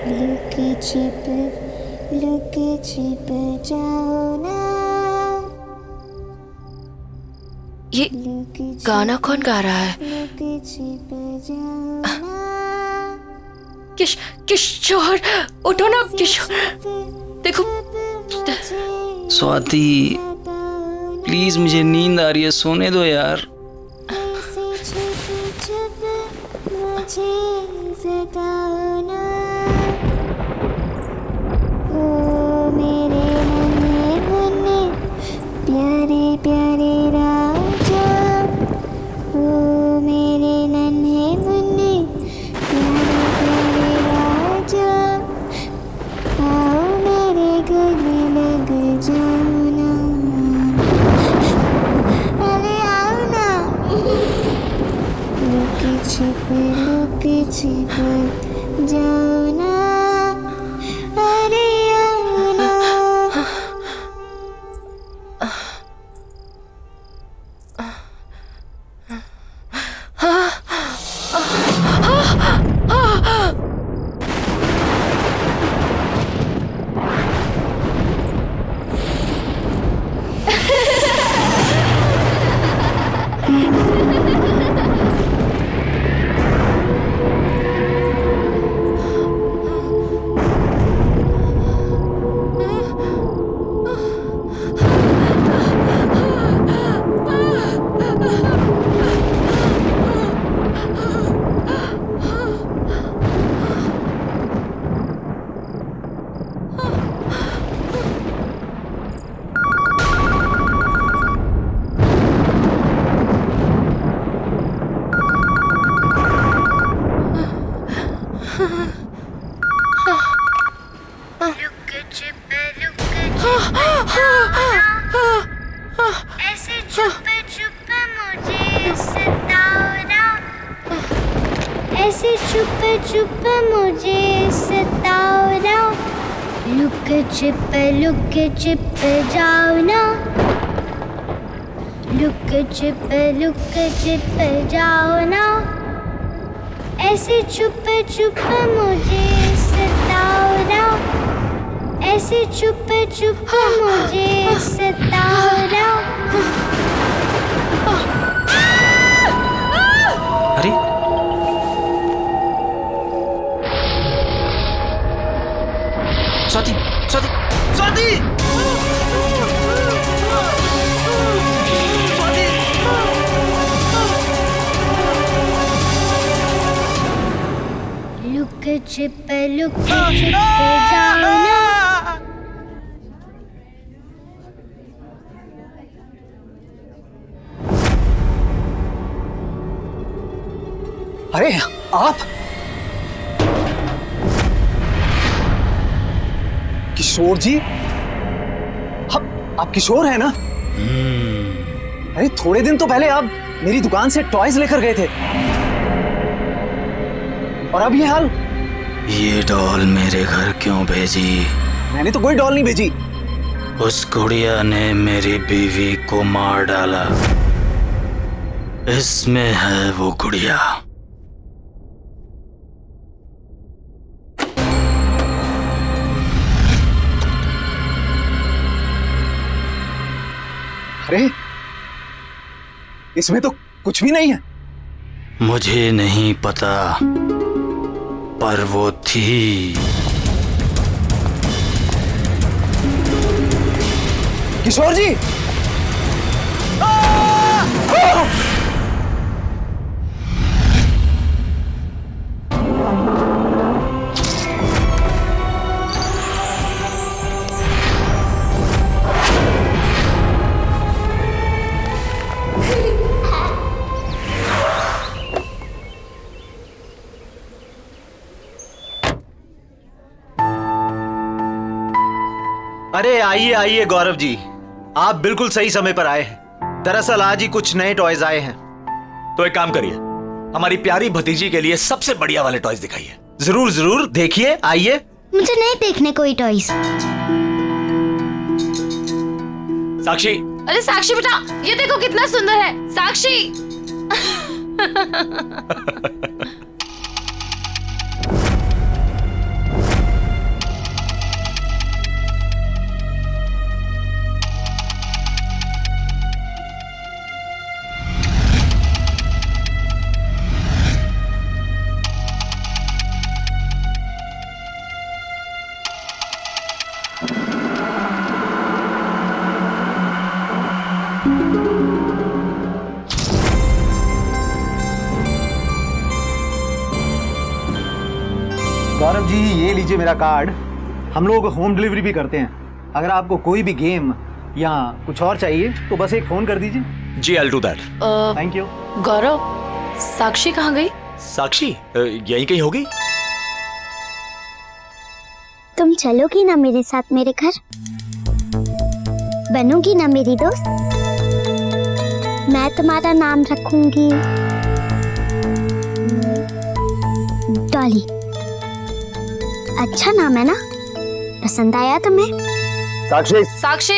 लुके छिप जाओ ना। ये गाना कौन गा रहा है? लुके छिप जाओ ना। किशोर, उठो ना किशोर, देखो। स्वाति प्लीज, मुझे नींद आ रही है, सोने दो यार। प्यारे प्यारे राजा, ओ मेरे नन्हे मुन्ने प्यारे प्यारे राजा, आओ मेरे गले लग जाओ ना। अरे आओ ना। लुके छिप जाओ ना। अरे आओ ना। ऐसे छुपे छुपे मुझे सताओ ना। ऐसे छुपे छुपे मुझे सताओ ना। लुके छिपे जाओ ना। लुके छिपे जाओ ना। ऐसे छुपे छुपे मुझे सताओ ना। ऐसे छुपे छुपे मुझे सताओ ना। अरे स्वाति, स्वाति, स्वाति! लुके छिपे जाओ ना। अरे आप किशोर जी, आप किशोर हैं ना? अरे थोड़े दिन तो पहले आप मेरी दुकान से टॉयज लेकर गए थे, और अब ये हाल। ये डॉल मेरे घर क्यों भेजी? मैंने तो कोई डॉल नहीं भेजी। उस गुड़िया ने मेरी बीवी को मार डाला। इसमें है वो गुड़िया। अरे इसमें तो कुछ भी नहीं है। मुझे नहीं पता, पर वो थी। किशोर जी! अरे आइए आइए गौरव जी, आप बिल्कुल सही समय पर आए हैं। दरअसल आज ही कुछ नए टॉयज आए हैं। तो एक काम करिए, हमारी प्यारी भतीजी के लिए सबसे बढ़िया वाले टॉयज दिखाइए। जरूर जरूर, देखिए, आइए। मुझे नहीं देखने कोई टॉयज। साक्षी! अरे साक्षी बेटा, ये देखो कितना सुंदर है। साक्षी! लीजिए मेरा कार्ड। हम लोग होम डिलीवरी भी करते हैं। अगर आपको कोई भी गेम या कुछ और चाहिए तो बस एक फोन कर दीजिए। जी I will do that. Thank you. Gaurav, Sakshi कहाँ गई? साक्षी यहीं कहीं होगी। तुम चलोगी ना मेरे साथ मेरे घर? बनोगी ना मेरी दोस्त? मैं तुम्हारा नाम रखूंगी डॉली। अच्छा नाम है ना? पसंद आया तुम्हें? साक्षी, साक्षी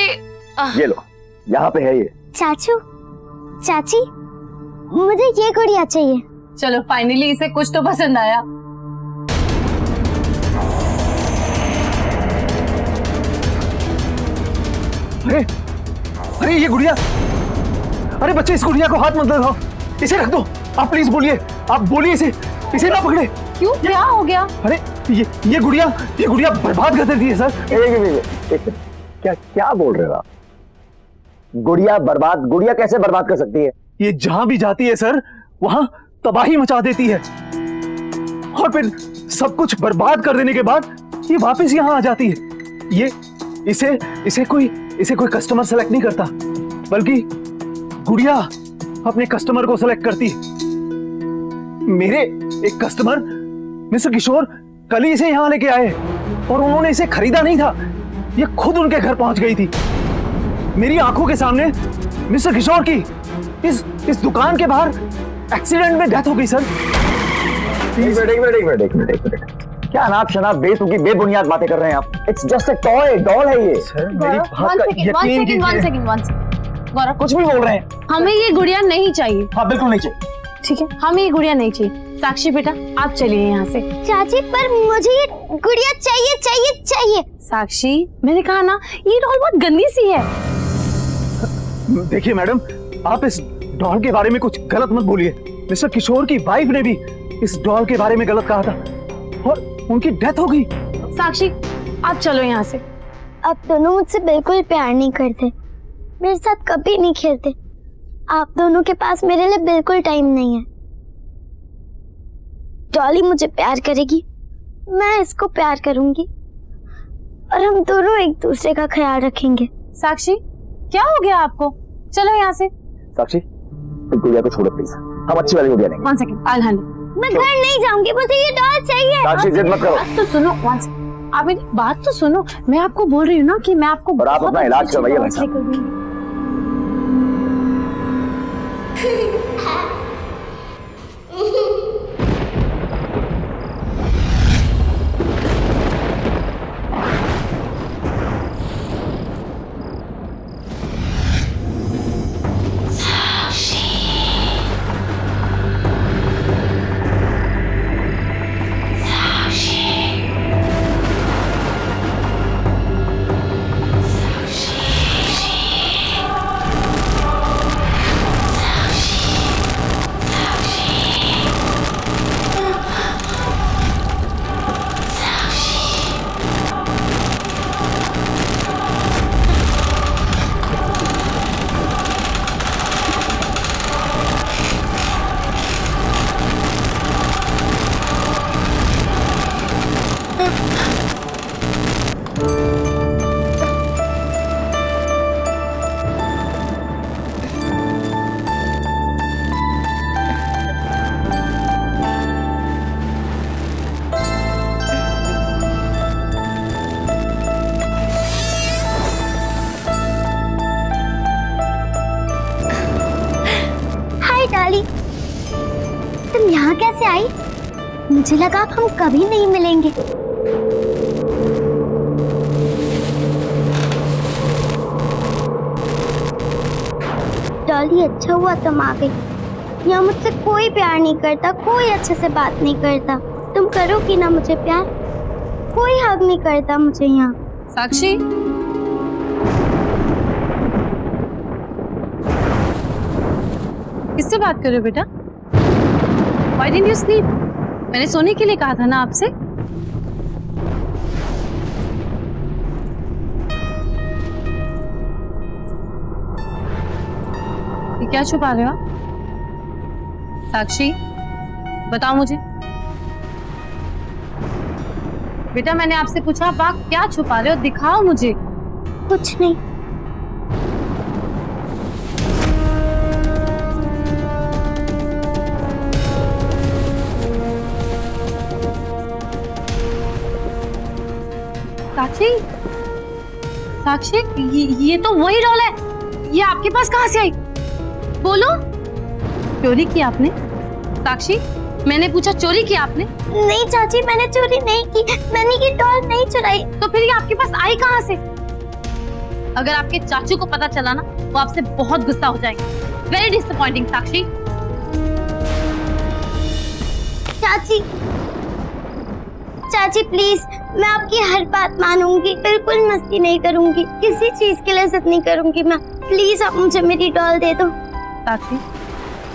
ये लो, यहाँ पे है ये। चाचू, चाची, मुझे ये गुड़िया चाहिए। चलो फाइनली इसे कुछ तो पसंद आया। अरे अरे ये गुड़िया, अरे बच्चे इस गुड़िया को हाथ मत लगाओ, इसे रख दो। आप प्लीज बोलिए, आप बोलिए इसे ना पकड़े। क्यों, क्या हो गया? अरे ये गुड़िया बर्बाद कर देती है सर। क्या बोल रहे हो आप? गुड़िया बर्बाद? गुड़िया कैसे बर्बाद कर सकती है? ये जहां भी जाती है सर वहां तबाही मचा देती है, और फिर सब कुछ बर्बाद कर देने के बाद ये वापस यहां आ जाती है। ये इसे कोई कस्टमर सेलेक्ट नहीं करता, बल्कि गुड़िया अपने कस्टमर को सेलेक्ट करती है। मेरे एक कस्टमर मिस्टर किशोर कल ही इसे यहां लेके आए और उन्होंने इसे खरीदा नहीं था, ये खुद उनके घर पहुंच गई थी। मेरी आंखों के सामने मिस्टर किशोर की इस दुकान के बाहर एक्सीडेंट में डेथ हो गई सर। एक मिनट, क्या अनाप शनाप बेतुकी बेबुनियाद बातें कर रहे हैं आप? It's just a toy, doll है ये। सर मेरी बात का यकीन कीजिए। One second. गौरव, कुछ भी बोल रहे हैं। हमें ये गुड़िया नहीं चाहिए। हाँ बिल्कुल नहीं चाहिए। ठीक है, हमें ये गुड़िया नहीं चाहिए। साक्षी बेटा, आप चलिए यहाँ से। चाची, पर मुझे ये गुड़िया चाहिए चाहिए चाहिए। साक्षी, मैंने कहा ना, ये डॉल बहुत गंदी सी है। देखिए मैडम, आप इस डॉल के बारे में कुछ गलत मत बोलिए। मिस्टर किशोर की वाइफ ने भी इस डॉल के बारे में गलत कहा था और उनकी डेथ हो गई। साक्षी, आप चलो यहाँ से। आप दोनों मुझसे बिल्कुल प्यार नहीं करते, मेरे साथ कभी नहीं खेलते। आप दोनों के पास मेरे लिए बिल्कुल टाइम नहीं है। डॉली मुझे प्यार करेगी, मैं इसको प्यार करूंगी, और हम दोनों एक दूसरे का ख्याल रखेंगे। साक्षी, क्या हो गया आपको? चलो यहाँ से। साक्षी, इस गुड़िया को छोड़ो प्लीज, हम अच्छी वाली गुड़िया लेंगे। One second, I handle. मैं घर नहीं जाऊंगी, मुझे ये डॉल चाहिए। साक्षी जिद मत करो। बात तो सुनो, वन सेकंड, आप मेरी बात तो सुनो। मैं आपको बोल रही हूँ ना कि मैं आपको और आप बहुत अपना इलाज अच्छी करवाइए डॉल भाई साहब। लेकर दूंगी। डॉली, तुम यहाँ कैसे आई? मुझे लगा अब हम कभी नहीं मिलेंगे। डॉली, अच्छा हुआ तुम आ गई। यहाँ मुझसे कोई प्यार नहीं करता, कोई अच्छे से बात नहीं करता। तुम करोगी ना मुझे प्यार? कोई हक नहीं करता मुझे यहाँ। साक्षी, किससे बात कर रहे हो बेटा? Why didn't you sleep? मैंने सोने के लिए कहा था ना आपसे। ये क्या छुपा रहे हो आप? साक्षी, बताओ मुझे। बेटा मैंने आपसे पूछा, आप क्या छुपा रहे हो? दिखाओ मुझे। कुछ नहीं। साक्षी, साक्षी, ये तो वही डॉल है। ये आपके पास कहाँ से आई? बोलो। चोरी की आपने? साक्षी, मैंने पूछा चोरी की आपने? नहीं चाची, मैंने चोरी नहीं की, मैंने ये डॉल नहीं चुराई। तो फिर ये आपके पास आई कहाँ से? अगर आपके चाचू को पता चला ना, वो आपसे बहुत गुस्सा हो जाएंगे। वेरी डिसअपॉइंटिंग साक्षी। चाची, चाची प्लीज, मैं आपकी हर बात मानूंगी, बिल्कुल मस्ती नहीं करूंगी, किसी चीज के लिए जिद नहीं करूंगी मैं। प्लीज आप मुझे मेरी डॉल दे दो। साक्षी,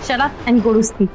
shut up and go to sleep.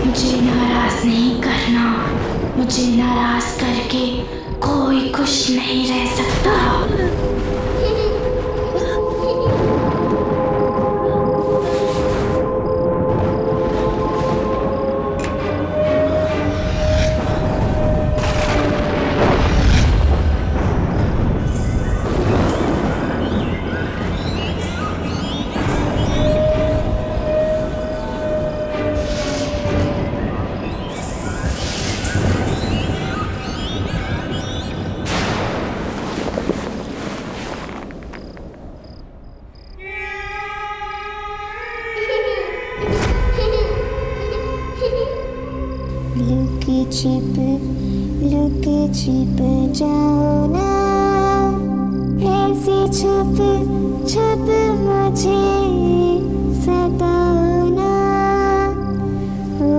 मुझे नाराज नहीं करना, मुझे नाराज करके कोई खुश नहीं रह सकता। लुक छिप जाओ ना, ऐसे छुप छुप मुझे सताओ ना। ओ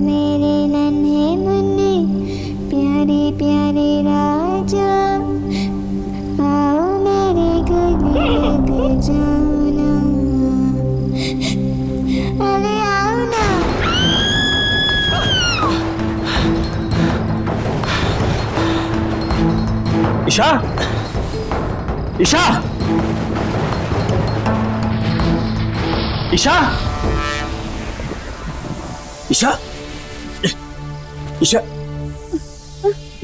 मेरे नन्हे मुन्ने प्यारे प्यारे राजा, आओ मेरे गले लग जाओ ना, अरे आओ ना। ईशा, ईशा, ईशा, ईशा, ईशा,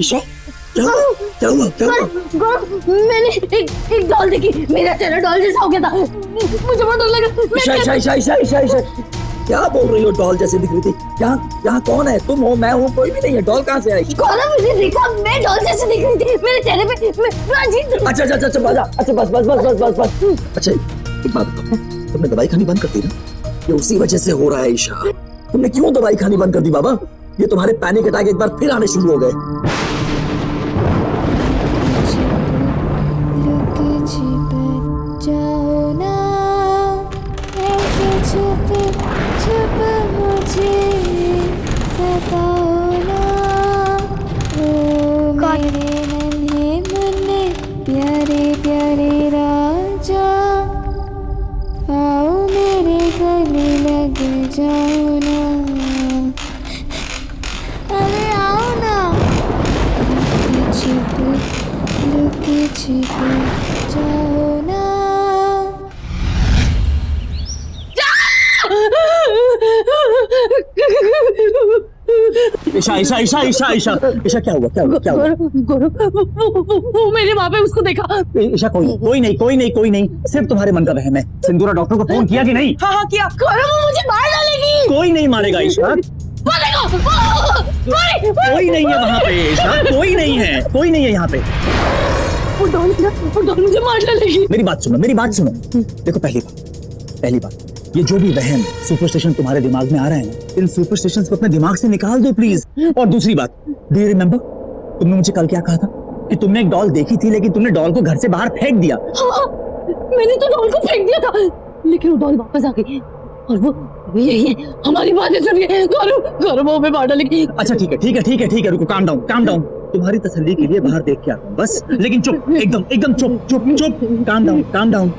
ईशा, क्या हुआ? मैंने एक डॉल देखी, मेरा चेहरा डॉल जैसा हो गया था, मुझे बहुत डर लगा। ईशा, क्या बोल रही हो? डॉल जैसे दिख रही थी? यहाँ कौन है? तुम हो, मैं हूँ, कोई भी नहीं है। डॉल कहाँ से आई? कौन मुझे देखा? मैं डॉल जैसे दिख रही थी, मेरे चेहरे पे अच्छा, बस। अच्छा, एक बात बताओ, तुमने दवाई खानी बंद कर दी ना? ये उसी वजह से हो रहा है ईशा। तुमने क्यों दवाई खानी बंद कर दी बाबा? ये तुम्हारे पैनिक अटैक एक बार फिर आने शुरू हो गए। प्यारे प्यारे राजा, आओ मेरे गले लग जाओ ना, अरे आओ ना। लुक छिप जाओ ना। ईशा, क्या हुआ? वो मेरे वहाँ पे उसको देखा। ईशा, कोई नहीं, सिर्फ तुम्हारे मन का वहम है। सिंदूरा डॉक्टर को फोन किया कि नहीं? हाँ किया। वो मुझे मार डालेगी। कोई नहीं मारेगा ईशा, कोई नहीं है वहाँ पे ईशा, कोई नहीं है, कोई नहीं है यहाँ पे। वो डॉल मुझे मार डालेगी। मेरी बात सुनो, मेरी बात सुनो। देखो पहली बात ये जो भी वहम सुपरस्टिशन तुम्हारे दिमाग में आ रहा है ना, इन सुपरस्टिशंस को अपने दिमाग से निकाल दो प्लीज। और दूसरी बात, डू यू रिमेम्बर तुमने मुझे कल क्या कहा था कि तुमने एक डॉल देखी थी लेकिन तुमने डॉल को घर से बाहर फेंक दिया। हाँ, मैंने तो डॉल को फेंक दिया था, लेकिन वो डॉल वापस आ गई और वो यही है, हमारी बातें सुनिए। गौरव वो मार डालेगी। अच्छा ठीक है, रुको, काम डाउन। तुम्हारी तसल्ली के लिए बाहर देख के आता हूँ बस, लेकिन चुप, एकदम चुप, काम डाउन।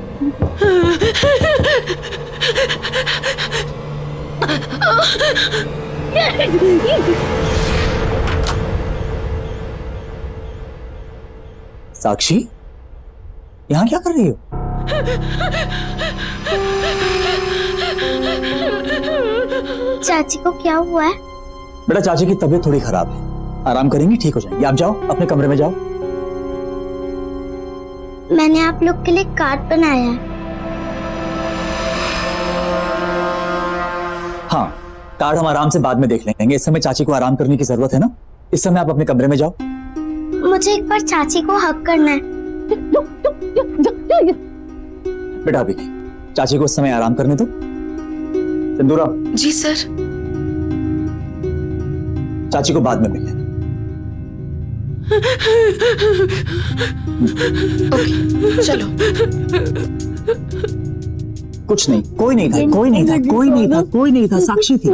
साक्षी, यहाँ क्या कर रही हो? चाची को क्या हुआ है? बेटा चाची की तबीयत थोड़ी खराब है, आराम करेंगी, ठीक हो जाएंगी। आप जाओ अपने कमरे में जाओ। मैंने आप लोग के लिए कार्ड बनाया है। हाँ, कार्ड हम आराम से बाद में देख लेंगे, इस समय चाची को आराम करने की जरूरत है ना। इस समय आप अपने कमरे में जाओ। मुझे एक बार चाची को हक करना है। बेटा अभी चाची को इस समय आराम करने दो। सिंदूरा। जी सर। चाची को बाद में मिल लेना। ओके, चलो। कुछ नहीं, कोई नहीं था, साक्षी थी।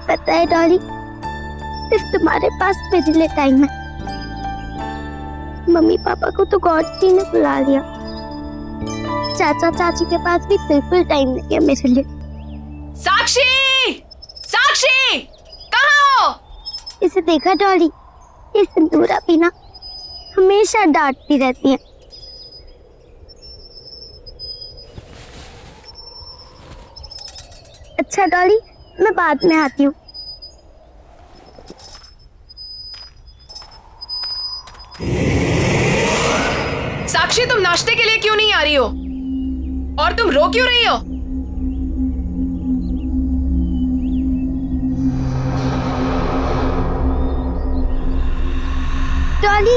पता है डॉली, सिर्फ तुम्हारे पास मेरे लिए टाइम है। मम्मी पापा को तो गॉड जी ने बुला लिया, चाचा चाची के पास भी बिल्कुल टाइम नहीं है मेरे लिए। साक्षी, कहाँ हो? इसे देखा डॉली, ये सिंदूरा भी ना हमेशा डांटती रहती है। अच्छा डॉली, मैं बाद में आती हूँ। साक्षी, तुम नाश्ते के लिए क्यों नहीं आ रही हो? और तुम रो क्यों रही हो? डॉली,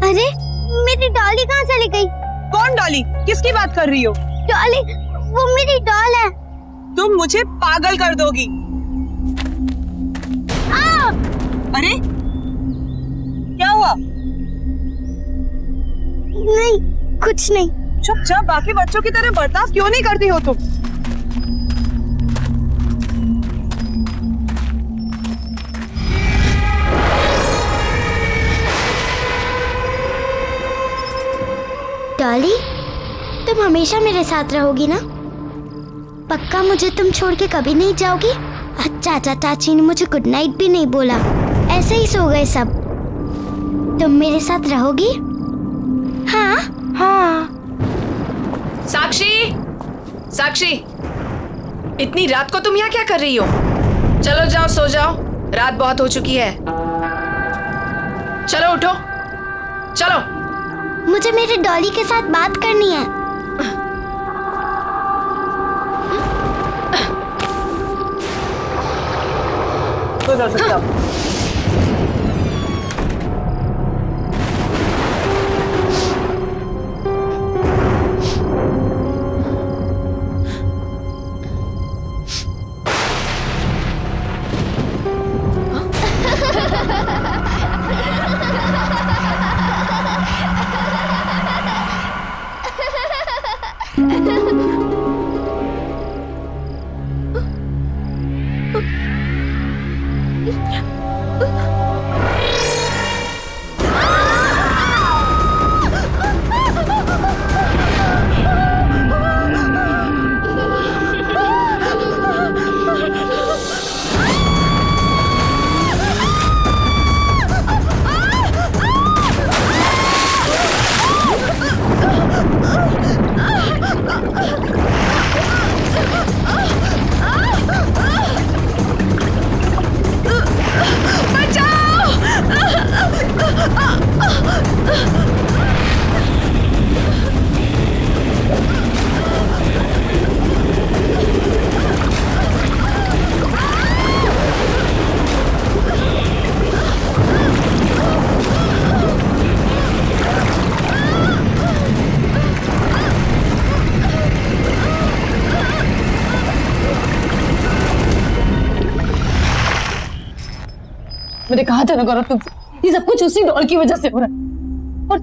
अरे मेरी डॉली कहाँ चली गई? कौन डॉली? किसकी बात कर रही हो? डॉली, वो मेरी डॉल है। तुम मुझे पागल कर दोगी। अरे क्या हुआ? नहीं, कुछ नहीं। चुपचाप बाकी बच्चों की तरह बर्ताव क्यों नहीं करती हो तुम? डॉली, तुम हमेशा मेरे साथ रहोगी ना? पक्का मुझे तुम छोड़ के कभी नहीं जाओगी? चाचा चाची ने मुझे गुड नाइट भी नहीं बोला, ऐसे ही सो गए सब। तुम मेरे साथ रहोगी? हाँ। साक्षी, इतनी रात को तुम यहाँ क्या कर रही हो? चलो जाओ, सो जाओ, रात बहुत हो चुकी है। चलो उठो, चलो। मुझे मेरे डॉली के साथ बात करनी है। तो जा सकते आप। मैंने कहा था ना गौरव तुमसे, ये सब कुछ उसी डॉल की वजह से हो रहा है, और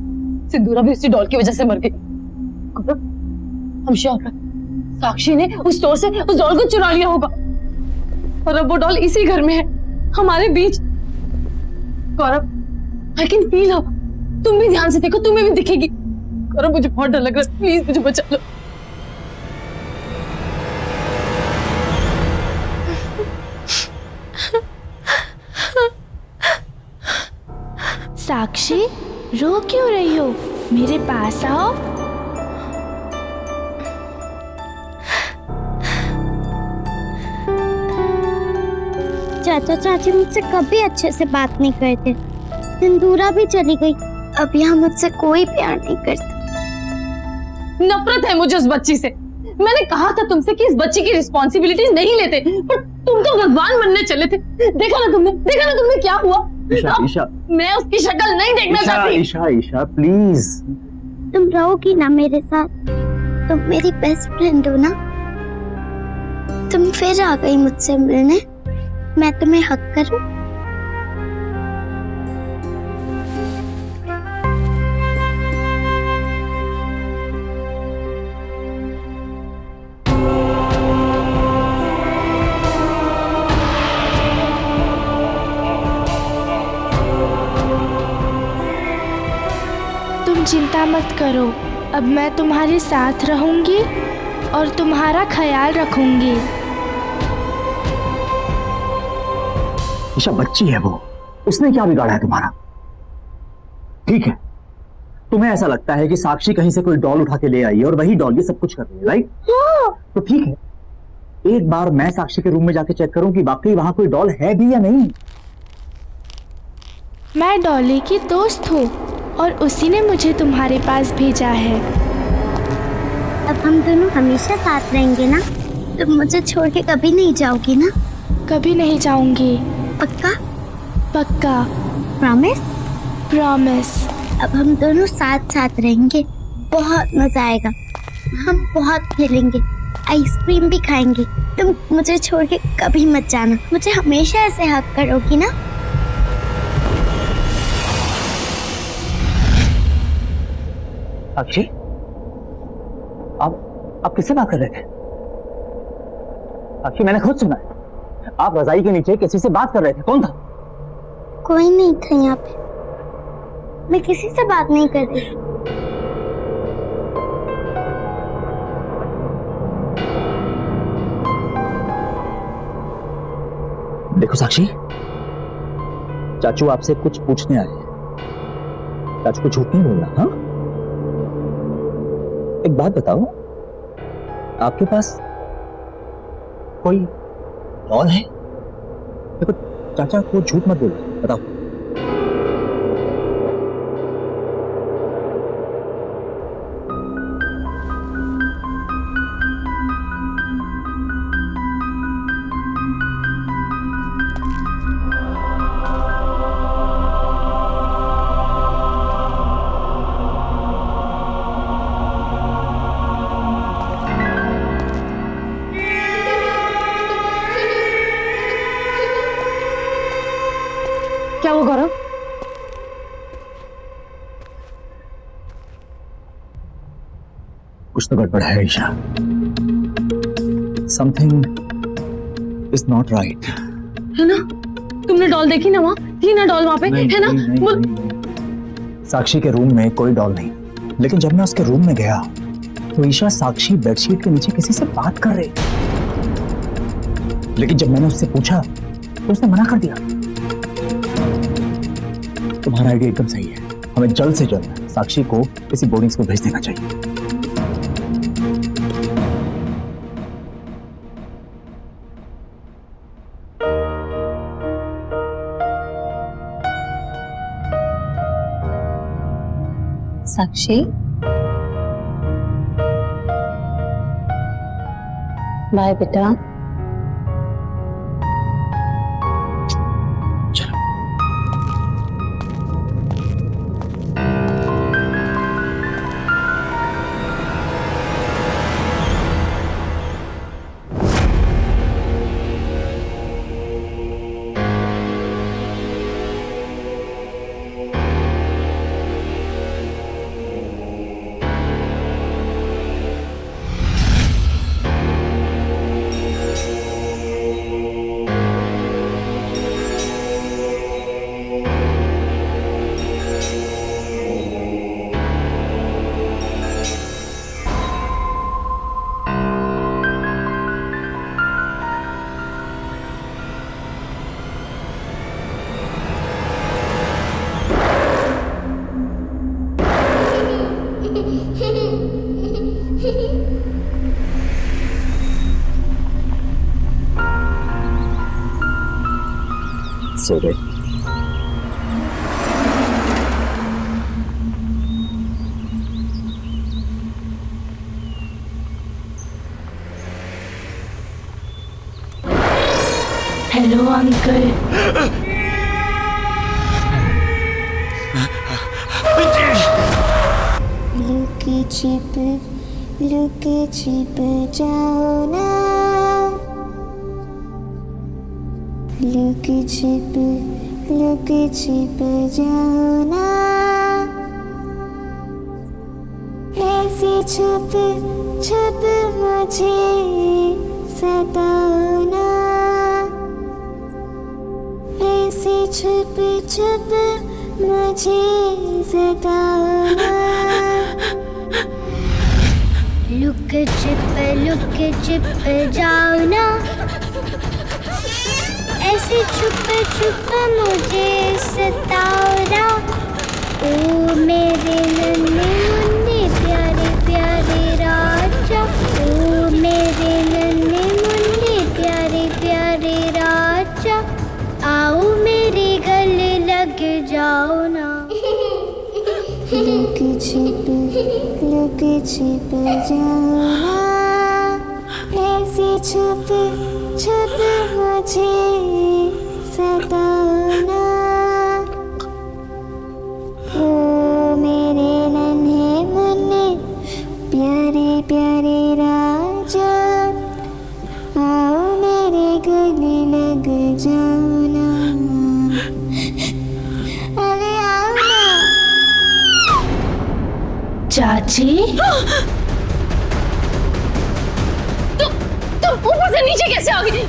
सिंदूरा भी उसी डॉल की वजह से मर गई। गौरव, हम श्योर हैं साक्षी ने उस स्टोर से उस डॉल को चुरा लिया होगा, और अब वो डॉल इसी घर में है, हमारे बीच। गौरव, आई कैन फील हर, तुम भी ध्यान से देखो, तुम्हें भी दिखेगी। गौरव, मुझे बहुत डर लग रहा है, प्लीज मुझे बचा लो। साक्षी, रो क्यों रही हो? मेरे पास आओ। चाचा चाची मुझसे कभी अच्छे से बात नहीं करते। सिंदूरा भी चली गई, अब यहाँ मुझसे कोई प्यार नहीं करता। नफरत है मुझे उस बच्ची से। मैंने कहा था तुमसे कि इस बच्ची की रिस्पॉन्सिबिलिटीज नहीं लेते, पर तुम तो भगवान बनने चले थे। देखा ना तुमने क्या हुआ। ईशा, ईशा, मैं उसकी शक्ल नहीं देखना चाहती। ईशा, ईशा, प्लीज। तुम रहोगी ना मेरे साथ? तुम मेरी बेस्ट फ्रेंड हो ना? तुम फिर आ गई मुझसे मिलने, मैं तुम्हें हक करूं? तुम चिंता मत करो, अब मैं तुम्हारे साथ रहूंगी और तुम्हारा ख्याल रखूंगी। ईशा, बच्ची है वो, उसने क्या बिगाड़ा है तुम्हारा? ठीक है, तुम्हें ऐसा लगता है कि साक्षी कहीं से कोई डॉल उठा के ले आई है और वही डॉल ये सब कुछ कर रही है, राइट? तो ठीक है, एक बार मैं साक्षी के रूम में जाके चेक करूं कि वाकई वहां कोई डॉल है भी या नहीं। मैं डॉली की दोस्त हूँ और उसी ने मुझे तुम्हारे पास भेजा है। अब हम दोनों हमेशा साथ रहेंगे ना? तुम मुझे छोड़ के कभी नहीं जाओगी ना? कभी नहीं जाऊंगी। पक्का? पक्का। प्रॉमिस? प्रॉमिस। अब हम दोनों साथ साथ रहेंगे, बहुत मजा आएगा। हम बहुत खेलेंगे, आइसक्रीम भी खाएंगे। तुम मुझे छोड़ के कभी मत जाना, मुझे हमेशा ऐसे हक करोगी ना? साक्षी, आप किससे बात कर रहे थे? साक्षी, मैंने खुद सुना है, आप रजाई के नीचे किसी से बात कर रहे थे। कौन था? कोई नहीं था यहाँ पे, मैं किसी से बात नहीं कर रही। देखो साक्षी, चाचू आपसे कुछ पूछने आए हैं। चाचू को झूठ नहीं बोलना, हाँ? एक बात बताओ, आपके पास कोई डॉल है? देखो, चाचा को झूठ मत बोलो, बताओ। क्या हुआ गौरव? कुछ तो गड़बड़ है Isha. Something is not right. है ना? तुमने डॉल देखी ना? वहाँ थी ना डॉल, वहाँ पे है ना? नहीं। साक्षी के रूम में कोई डॉल नहीं, लेकिन जब मैं उसके रूम में गया तो ईशा साक्षी बेडशीट के नीचे किसी से बात कर रही, लेकिन जब मैंने उससे पूछा तो उसने मना कर दिया। तुम्हारा आइडिया एकदम सही है, हमें जल्द से जल्द साक्षी को किसी बोर्डिंग स्कूल भेज देना चाहिए। साक्षी, बाय बेटा। सो गए। Hello uncle. लुके छिप जाओ ना, लुके छिप जाओ ना, ऐसे छुप मुझे सताओ ना, ऐसे छुप मुझे सताओ ना। लुक छिप जाओ ना, ऐसे छुप मुझे सताओ ना। ओ मेरे नन्हे मुन्ने प्यारे प्यारे राजा, ओ मेरे नन्हे मुन्ने प्यारे प्यारे राजा, आओ मेरे गले लग जाओ ना। लुक छिप जाओ ना, ऐसे छुप मुझे सताओ ना। ओ मेरे नन्हे मुन्ने प्यारे प्यारे राजा, आओ मेरे गले लग जाओ ना। अरे आओ ना। चाची तुम ऊपर से नीचे कैसे आ गई?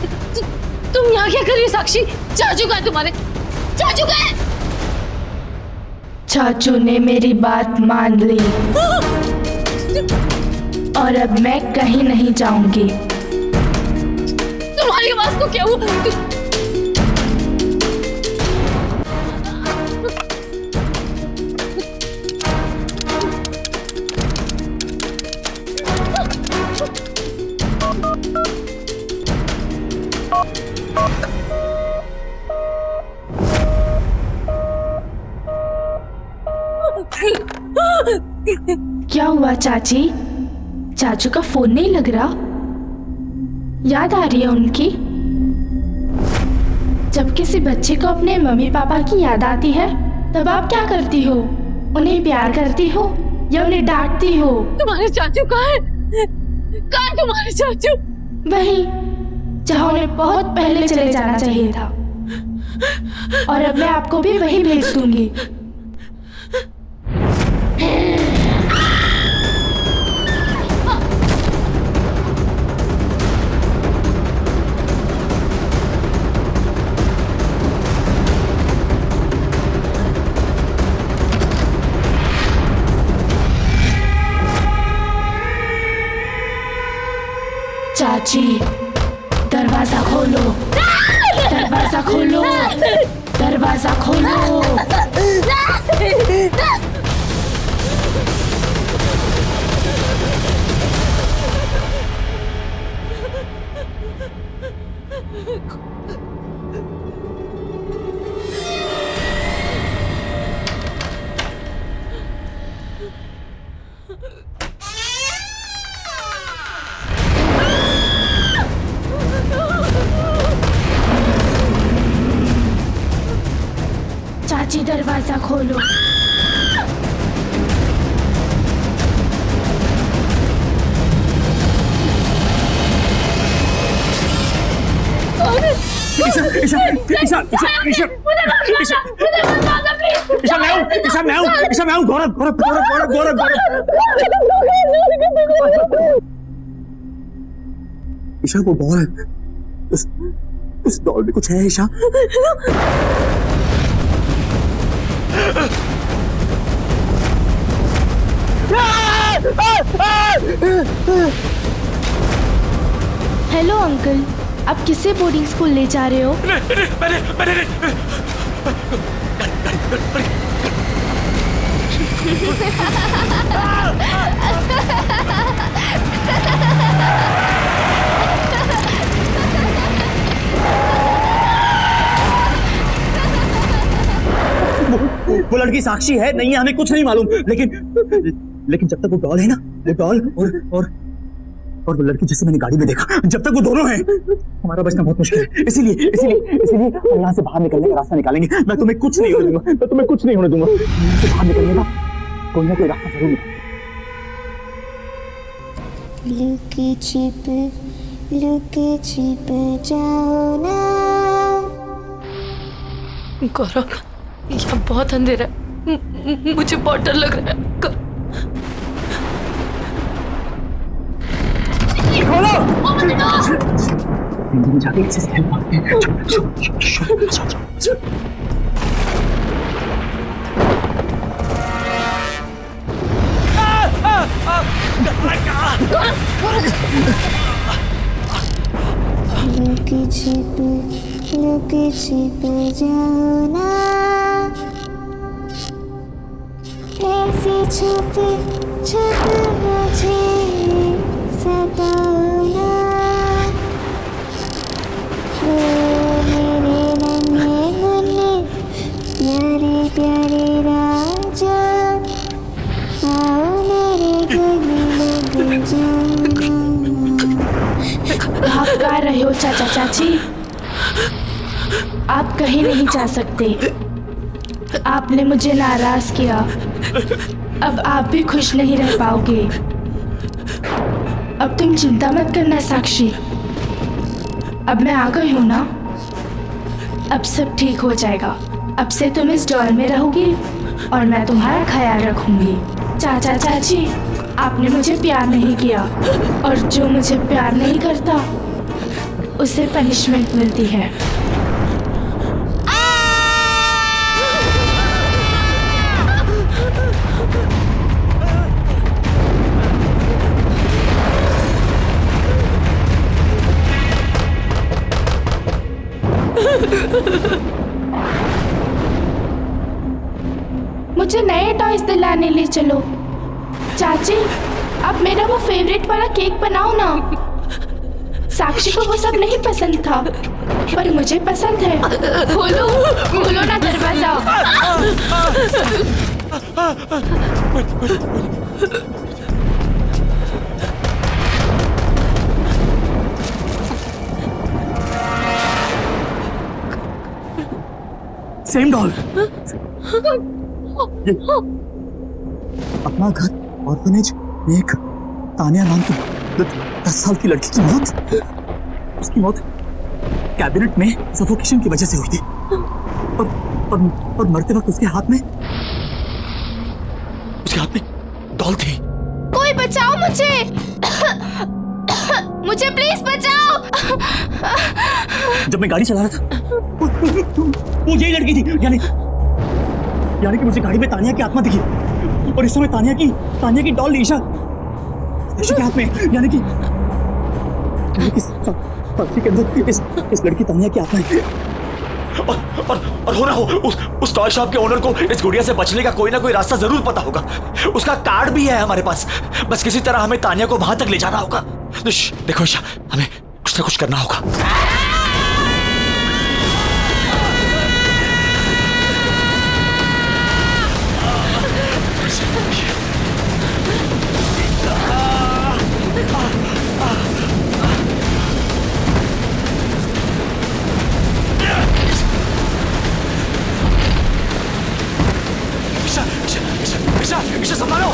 तुम यहाँ क्या कर रही हो साक्षी? चाचू का है तुम्हारे? चाचू का है? चाचू ने मेरी बात मान ली और अब मैं कहीं नहीं जाऊंगी। तुम्हारी आवाज को क्या हुआ? क्या हुआ चाची? चाचू का फोन नहीं लग रहा? याद आ रही है उनकी? जब किसी बच्चे को अपने मम्मी पापा की याद आती है तब आप क्या करती हो? उन्हें प्यार करती हो या उन्हें डांटती हो? तुम्हारे चाचू कहाँ है? कहाँ है तुम्हारे चाचू? वहीं जहाँ उन्हें बहुत पहले चले जाना चाहिए था, और अब मैं आपको भी वहीं भेज दूंगी। चाची दरवाजा खोलो, दरवाजा खोलो, दरवाजा खोलो। चाची दरवाजा खोलो। ईशा वो डॉल, उस डॉल में कुछ है ईशा। हेलो अंकल, आप किसे बोर्डिंग स्कूल ले जा रहे हो? लड़की साक्षी है नहीं है हमें कुछ नहीं मालूम, लेकिन जब तक वो डॉल है ना, वो डॉल और वो लड़की जिसे मैंने गाड़ी में देखा, जब तक वो दोनों हैं हमारा बचना बहुत मुश्किल है। इसीलिए हम यहाँ से बाहर निकलने का रास्ता निकालेंगे। मैं तुम्हें कुछ नहीं होने दूंगा, यहाँ से बाहर निकलने का कोई ना कोई रास्ता जरूर निकालेंगे। लुके छिप जाओ ना। गौरव, यहाँ बहुत अंधेरा है, मुझे बहुत डर लग रहा है। जाके किसी से हेल्प मांगते हैं। लुके छिप जाओ ना, ऐसे छुप मुझे सताओ ना। ओ मेरे नन्हे मुन्ने प्यारे प्यारे राजा, आओ मेरे गले लग जाओ। आप गा रहे हो चाचा चाची, आप कहीं नहीं जा सकते। आपने मुझे नाराज किया, अब आप भी खुश नहीं रह पाओगे। अब तुम चिंता मत करना साक्षी, अब मैं आ गई हूँ ना, अब सब ठीक हो जाएगा। अब से तुम इस डॉल में रहोगी और मैं तुम्हारा ख्याल रखूंगी। चाचा चाची, आपने मुझे प्यार नहीं किया और जो मुझे प्यार नहीं करता उसे पनिशमेंट मिलती है। मुझे नए टॉयज दिलाने ले चलो। चाची, अब मेरा वो फेवरेट वाला केक बनाओ ना। साक्षी को वो सब नहीं पसंद था, पर मुझे पसंद है। खोलो ना दरवाजा। सेम डॉल, अपना घर ऑर्फनेज में एक तानिया नाम की 10 साल की लड़की की मौत, उसकी मौत कैबिनेट में सफोकेशन की वजह से हुई थी और मरते वक्त उसके हाथ में डॉल थी। कोई बचाओ मुझे। मुझे प्लीज बचाओ। जब मैं गाड़ी चला रहा था वो यही लड़की थी, यानी कि मुझे गाड़ी में तानिया की आत्मा दिखी और इस समय तानिया की डॉल ईशा के हाथ में, यानी कि साक्षी के अंदर इस लड़की तानिया की आत्मा है। और हो ना हो उस टॉय शॉप के ओनर को इस गुड़िया से बचने का कोई ना कोई रास्ता जरूर पता होगा। उसका कार्ड भी है हमारे पास, बस किसी तरह हमें तानिया को वहां तक ले जाना होगा। देखो ईशा, हमें कुछ ना कुछ करना होगा। ईशा संभालो।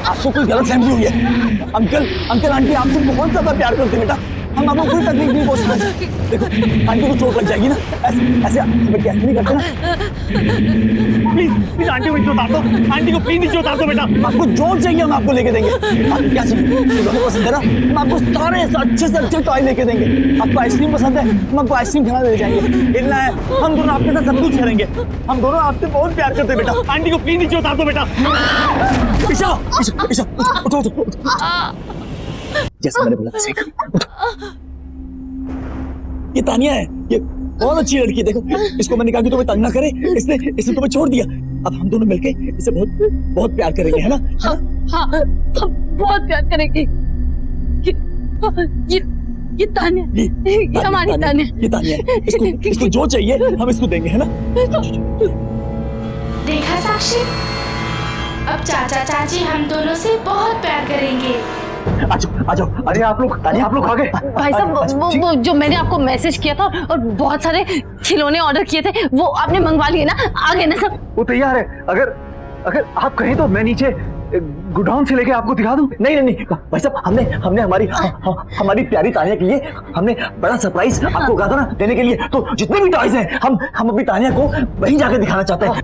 आपको कोई गलतफहमी हुई है। अंकल आंटी आपसे बहुत ज्यादा प्यार करते बेटा। हम आपको कोई तकलीफ नहीं पहुंचा सकते। देखो आंटी को चोट लग जाएगी ना, ऐसे ऐसे हमें कैसे नहीं करते ना। प्लीज प्लीज आंटी को नीचे उतार दो, आंटी को प्लीज नीचे उतार दो बेटा। आपको जो चाहिए हम आपको लेके देंगे। आपको क्या चाहिए पसंद है ना, हम आपको सारे अच्छे से अच्छे टॉय लेके देंगे। आपको आइसक्रीम पसंद है, हम आपको आइसक्रीम खिला ले जाएंगे। हिलना है, हम दोनों आपके साथ सब कुछ करेंगे। हम दोनों आपसे बहुत प्यार करते हैं बेटा। आंटी को प्लीज नीचे उतार दो बेटा। ईशा ईशा ईशा उठो उठो उठो। जैसे मैंने बोला ये तानिया है, ये बहुत अच्छी लड़की है। देखो इसको मैंने कहा कि तुम्हें तंग ना करे, इसने तुम्हें छोड़ दिया। अब हम दोनों मिलके इसे बहुत बहुत प्यार करेंगे, है ना? हाँ, हम बहुत प्यार करेंगे। ये तानिया, ये हमारी तानिया, ये तानिया है। इसको जो चाहिए हम इसको देंगे, है ना? देखा साक्षी, अब चाचा चाची हम दोनों से बहुत प्यार करेंगे। आ जाओ। अरे आप लोग आ गए। भाई साहब वो जो मैंने आपको मैसेज किया था और बहुत सारे खिलौने ऑर्डर किए थे वो आपने मंगवा लिए ना? आ गए ना सब? वो तैयार है। अगर आप कहें तो मैं नीचे गोडाउन से लेके आपको दिखा दूं। नहीं भाई साहब, हमने हमारी प्यारी तानिया के लिए हमने बड़ा सरप्राइज आपको कहा था ना देने के लिए। तो जितने भी टॉयज हैं हम अपनी तानिया को वहीं जाकर दिखाना चाहते हैं।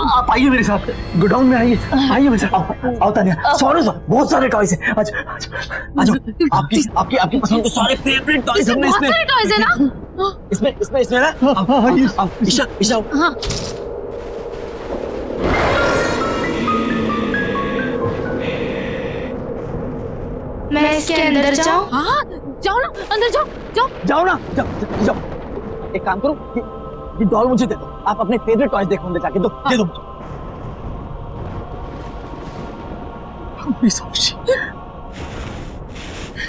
आप आइए मेरे साथ, गोडाउन में आइए मेरे साथ। आओ तानिया, बहुत सारे टॉयज हैं। आ जाओ। आपकी पसंद के सारे फेवरेट टॉयज हमने इसमें। बहुत सारे टॉयज है ना? इसमें ना। ईशा हाँ। मैं इसके अंदर जाऊं? हाँ, जाओ ना, अंदर जाओ। जाओ। एक काम करो, ये डॉल मुझे दे दो। आप अपने फेवरेट टॉयज देखो, अंदर जाके दे दो।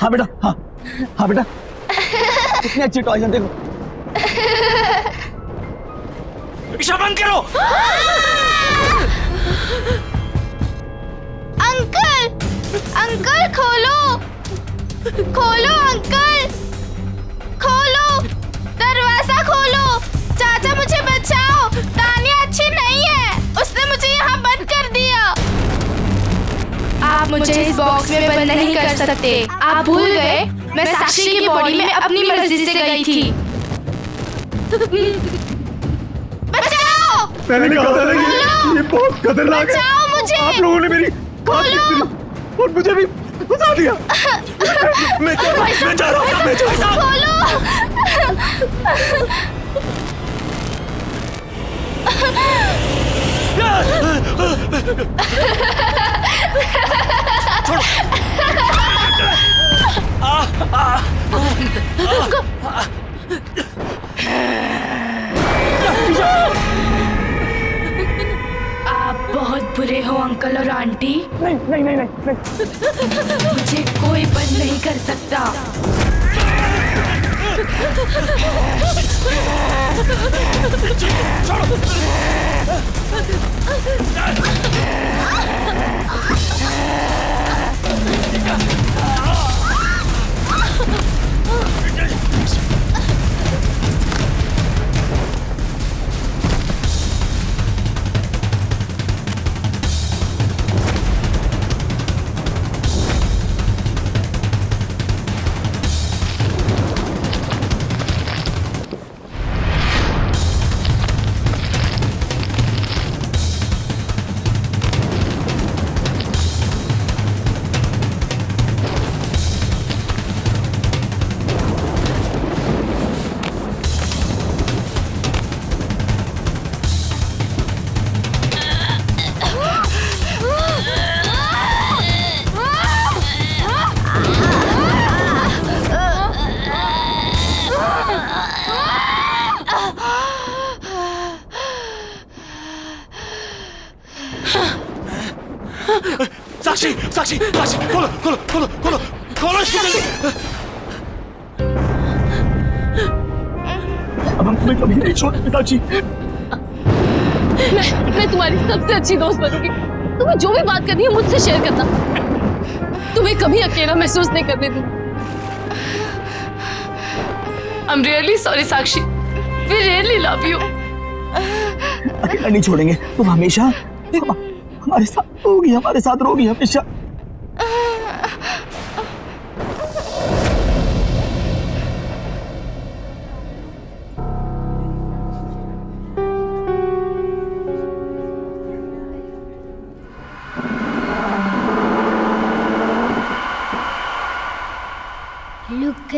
हाँ बेटा, हाँ बेटा, कितने अच्छे टॉयज हैं देखो। ईशा बंद करो। अंकल खोलो अंकल, खोलो दरवाजा खोलो। चाचा मुझे बचाओ, तानिया अच्छी नहीं है, उसने मुझे यहाँ बंद कर दिया। आप मुझे इस बॉक्स में बंद नहीं कर सकते। आप भूल गए मैं साक्षी की बॉडी में अपनी मर्जी से गई थी। बचाओ, मैंने कहा था ना ये बहुत खतरनाक है। बचाओ मुझे। आप लोगों ने मेरी बात नहीं सुनी और मुझे भी फंसा दिया। मैं जा रहा हूँ। खोलो। आप बहुत बुरे हो अंकल और आंटी। नहीं। मुझे कोई बंद नहीं कर सकता। साक्षी खोलो इसको जल्दी। अब हम तुम्हें कभी नहीं छोड़ेंगे साक्षी। मैं तुम्हारी सबसे अच्छी दोस्त बनूंगी। तुम्हें जो भी बात करनी है मुझसे शेयर करना। तुम्हें कभी अकेला महसूस नहीं करने दूंगी। I'm really sorry Sakshi, we really love you। अकेला नहीं छोड़ेंगे, तुम हमेशा हमारे साथ रहोगी हमेशा।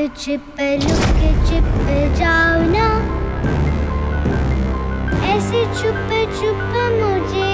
छिप लुक छिप जाओ ना, ऐसे छुप छुप मुझे